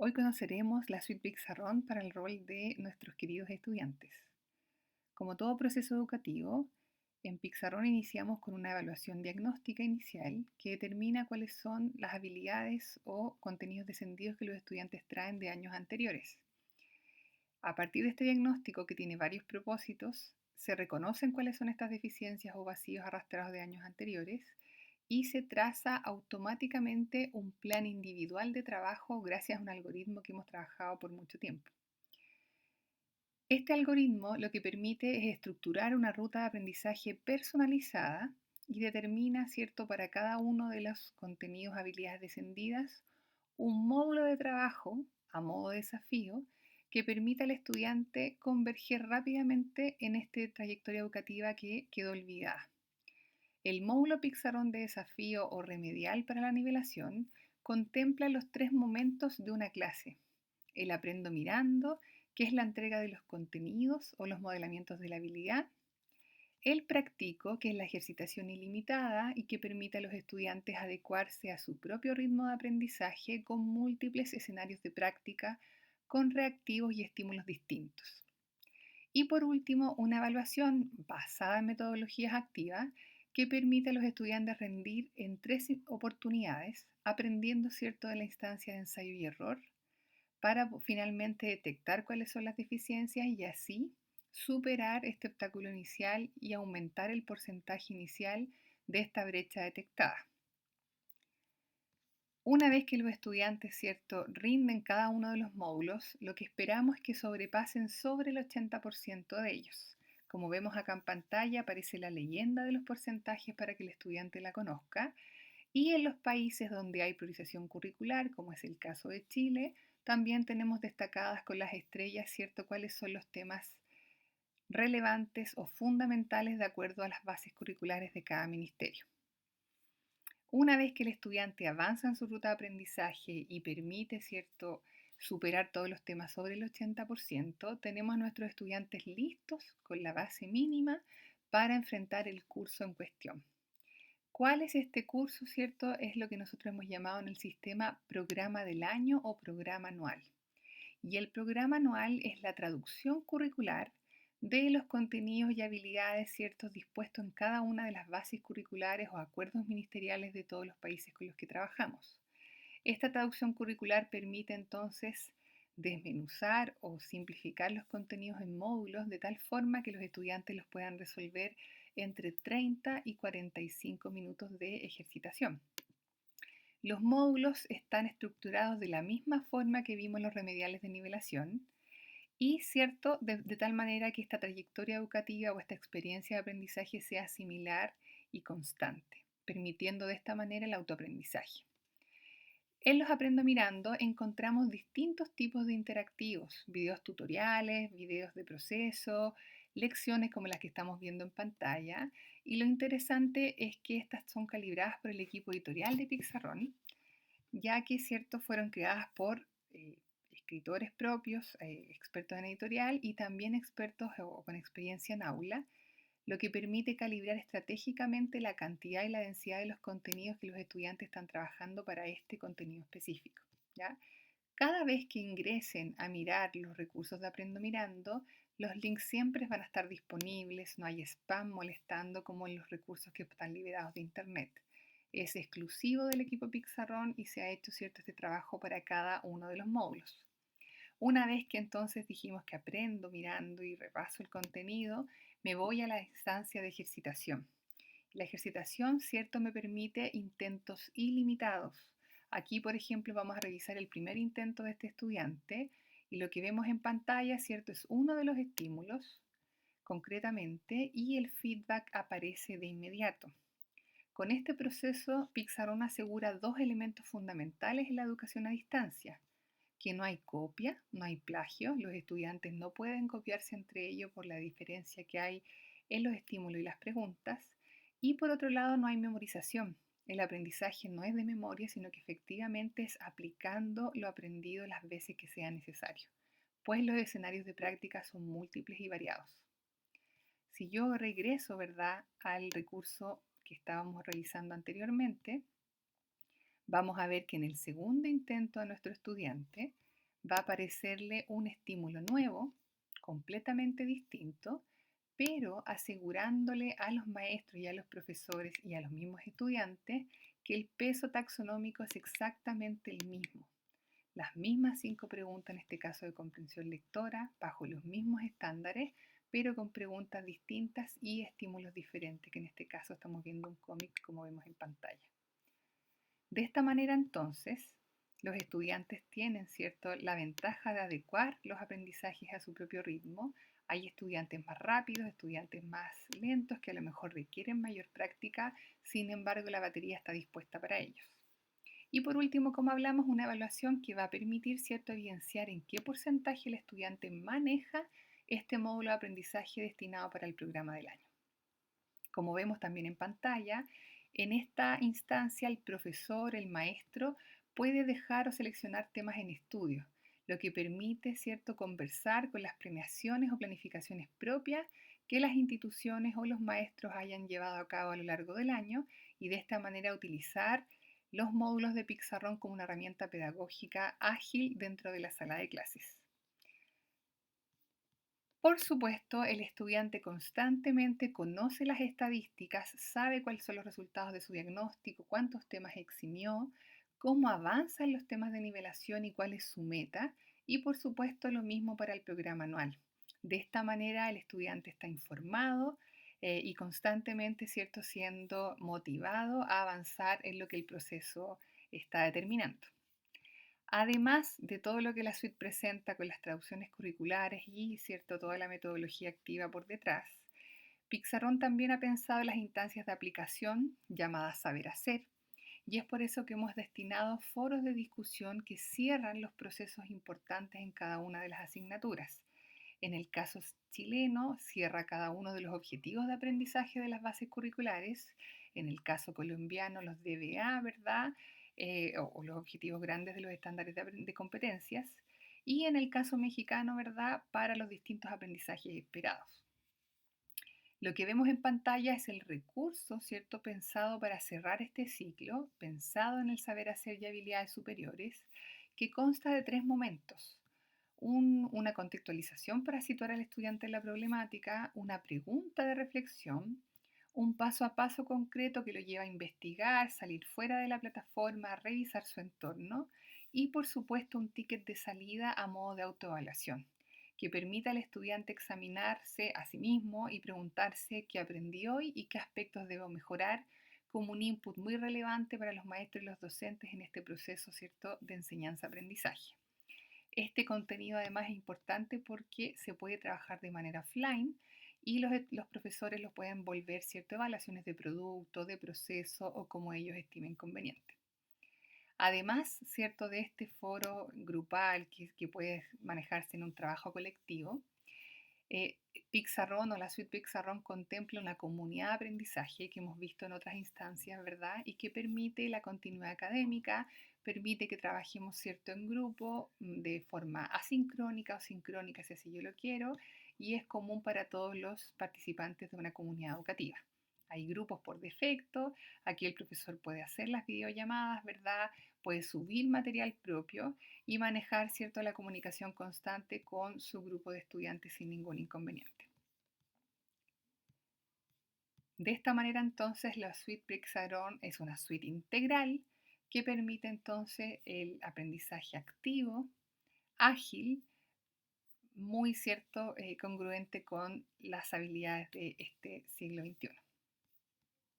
Hoy conoceremos la suite Pixarron para el rol de nuestros queridos estudiantes. Como todo proceso educativo, en Pixarron iniciamos con una evaluación diagnóstica inicial que determina cuáles son las habilidades o contenidos descendidos que los estudiantes traen de años anteriores. A partir de este diagnóstico, que tiene varios propósitos, se reconocen cuáles son estas deficiencias o vacíos arrastrados de años anteriores y se traza automáticamente un plan individual de trabajo gracias a un algoritmo que hemos trabajado por mucho tiempo. Este algoritmo lo que permite es estructurar una ruta de aprendizaje personalizada y determina, cierto, para cada uno de los contenidos, habilidades descendidas, un módulo de trabajo a modo de desafío que permita al estudiante converger rápidamente en esta trayectoria educativa que quedó olvidada. El módulo Pixarron de desafío o remedial para la nivelación contempla los tres momentos de una clase: el aprendo mirando, que es la entrega de los contenidos o los modelamientos de la habilidad; el practico, que es la ejercitación ilimitada y que permite a los estudiantes adecuarse a su propio ritmo de aprendizaje con múltiples escenarios de práctica, con reactivos y estímulos distintos. Y por último, una evaluación basada en metodologías activas que permite a los estudiantes rendir en tres oportunidades, aprendiendo, cierto, de la instancia de ensayo y error, para finalmente detectar cuáles son las deficiencias y así superar este obstáculo inicial y aumentar el porcentaje inicial de esta brecha detectada. Una vez que los estudiantes, cierto, rinden cada uno de los módulos, lo que esperamos es que sobrepasen sobre el 80% de ellos. Como vemos acá en pantalla, aparece la leyenda de los porcentajes para que el estudiante la conozca. Y en los países donde hay priorización curricular, como es el caso de Chile, también tenemos destacadas con las estrellas, cierto, cuáles son los temas relevantes o fundamentales de acuerdo a las bases curriculares de cada ministerio. Una vez que el estudiante avanza en su ruta de aprendizaje y permite, cierto, superar todos los temas sobre el 80%, tenemos a nuestros estudiantes listos con la base mínima para enfrentar el curso en cuestión. ¿Cuál es este curso, cierto? Es lo que nosotros hemos llamado en el sistema programa del año o programa anual. Y el programa anual es la traducción curricular de los contenidos y habilidades, ciertos, dispuestos en cada una de las bases curriculares o acuerdos ministeriales de todos los países con los que trabajamos. Esta traducción curricular permite entonces desmenuzar o simplificar los contenidos en módulos de tal forma que los estudiantes los puedan resolver entre 30 y 45 minutos de ejercitación. Los módulos están estructurados de la misma forma que vimos los remediales de nivelación y, cierto, de tal manera que esta trayectoria educativa o esta experiencia de aprendizaje sea similar y constante, permitiendo de esta manera el autoaprendizaje. En los Aprendo Mirando encontramos distintos tipos de interactivos: videos tutoriales, videos de proceso, lecciones como las que estamos viendo en pantalla. Y lo interesante es que estas son calibradas por el equipo editorial de Pixarron, ya que, cierto, fueron creadas por escritores propios, expertos en editorial y también expertos o con experiencia en aula, lo que permite calibrar estratégicamente la cantidad y la densidad de los contenidos que los estudiantes están trabajando para este contenido específico, ¿ya? Cada vez que ingresen a mirar los recursos de Aprendo Mirando, los links siempre van a estar disponibles, no hay spam molestando como en los recursos que están liberados de Internet. Es exclusivo del equipo Pixarron y se ha hecho, cierto, este trabajo para cada uno de los módulos. Una vez que entonces dijimos que aprendo mirando y repaso el contenido, me voy a la instancia de ejercitación. La ejercitación, cierto, me permite intentos ilimitados. Aquí, por ejemplo, vamos a revisar el primer intento de este estudiante y lo que vemos en pantalla, cierto, es uno de los estímulos concretamente y el feedback aparece de inmediato. Con este proceso, Pixarron asegura dos elementos fundamentales en la educación a distancia: que no hay copia, no hay plagio, los estudiantes no pueden copiarse entre ellos por la diferencia que hay en los estímulos y las preguntas, y por otro lado no hay memorización. El aprendizaje no es de memoria, sino que efectivamente es aplicando lo aprendido las veces que sea necesario, pues los escenarios de práctica son múltiples y variados. Si yo regreso, ¿verdad?, al recurso que estábamos revisando anteriormente, vamos a ver que en el segundo intento a nuestro estudiante va a aparecerle un estímulo nuevo, completamente distinto, pero asegurándole a los maestros y a los profesores y a los mismos estudiantes que el peso taxonómico es exactamente el mismo. Las mismas 5 preguntas, en este caso de comprensión lectora, bajo los mismos estándares, pero con preguntas distintas y estímulos diferentes, que en este caso estamos viendo un cómic como vemos en pantalla. De esta manera entonces, los estudiantes tienen, ¿cierto?, la ventaja de adecuar los aprendizajes a su propio ritmo. Hay estudiantes más rápidos, estudiantes más lentos que a lo mejor requieren mayor práctica, sin embargo la batería está dispuesta para ellos. Y por último, como hablamos, una evaluación que va a permitir, ¿cierto?, evidenciar en qué porcentaje el estudiante maneja este módulo de aprendizaje destinado para el programa del año. Como vemos también en pantalla, en esta instancia el profesor, el maestro, puede dejar o seleccionar temas en estudio, lo que permite, ¿cierto?, conversar con las premiaciones o planificaciones propias que las instituciones o los maestros hayan llevado a cabo a lo largo del año y de esta manera utilizar los módulos de Pixarrón como una herramienta pedagógica ágil dentro de la sala de clases. Por supuesto, el estudiante constantemente conoce las estadísticas, sabe cuáles son los resultados de su diagnóstico, cuántos temas eximió, cómo avanzan los temas de nivelación y cuál es su meta, y por supuesto lo mismo para el programa anual. De esta manera el estudiante está informado y constantemente, ¿cierto?, siendo motivado a avanzar en lo que el proceso está determinando. Además de todo lo que la suite presenta con las traducciones curriculares y, cierto, toda la metodología activa por detrás, Pixarrón también ha pensado en las instancias de aplicación llamadas saber hacer, y es por eso que hemos destinado foros de discusión que cierran los procesos importantes en cada una de las asignaturas. En el caso chileno, cierra cada uno de los objetivos de aprendizaje de las bases curriculares. En el caso colombiano, los DBA, ¿verdad? O los objetivos grandes de los estándares de competencias. Y en el caso mexicano, ¿verdad?, para los distintos aprendizajes esperados. Lo que vemos en pantalla es el recurso, ¿cierto?, pensado para cerrar este ciclo, pensado en el saber hacer y habilidades superiores, que consta de 3 momentos. Una contextualización para situar al estudiante en la problemática, una pregunta de reflexión, un paso a paso concreto que lo lleva a investigar, salir fuera de la plataforma, revisar su entorno y por supuesto un ticket de salida a modo de autoevaluación que permita al estudiante examinarse a sí mismo y preguntarse qué aprendí hoy y qué aspectos debo mejorar como un input muy relevante para los maestros y los docentes en este proceso, ¿cierto?, de enseñanza-aprendizaje. Este contenido además es importante porque se puede trabajar de manera offline y los profesores lo pueden volver, ¿cierto?, evaluaciones de producto, de proceso o como ellos estimen conveniente. Además, ¿cierto?, de este foro grupal que puede manejarse en un trabajo colectivo, eh, Pixarrón o la suite Pixarrón contempla una comunidad de aprendizaje que hemos visto en otras instancias, ¿verdad? Y que permite la continuidad académica, permite que trabajemos, ¿cierto?, en grupo de forma asincrónica o sincrónica, si así yo lo quiero, y es común para todos los participantes de una comunidad educativa. Hay grupos por defecto, aquí el profesor puede hacer las videollamadas, ¿verdad? Puede subir material propio y manejar, ¿cierto?, la comunicación constante con su grupo de estudiantes sin ningún inconveniente. De esta manera entonces la suite Pixarón es una suite integral que permite entonces el aprendizaje activo, ágil, muy cierto, congruente con las habilidades de este siglo XXI.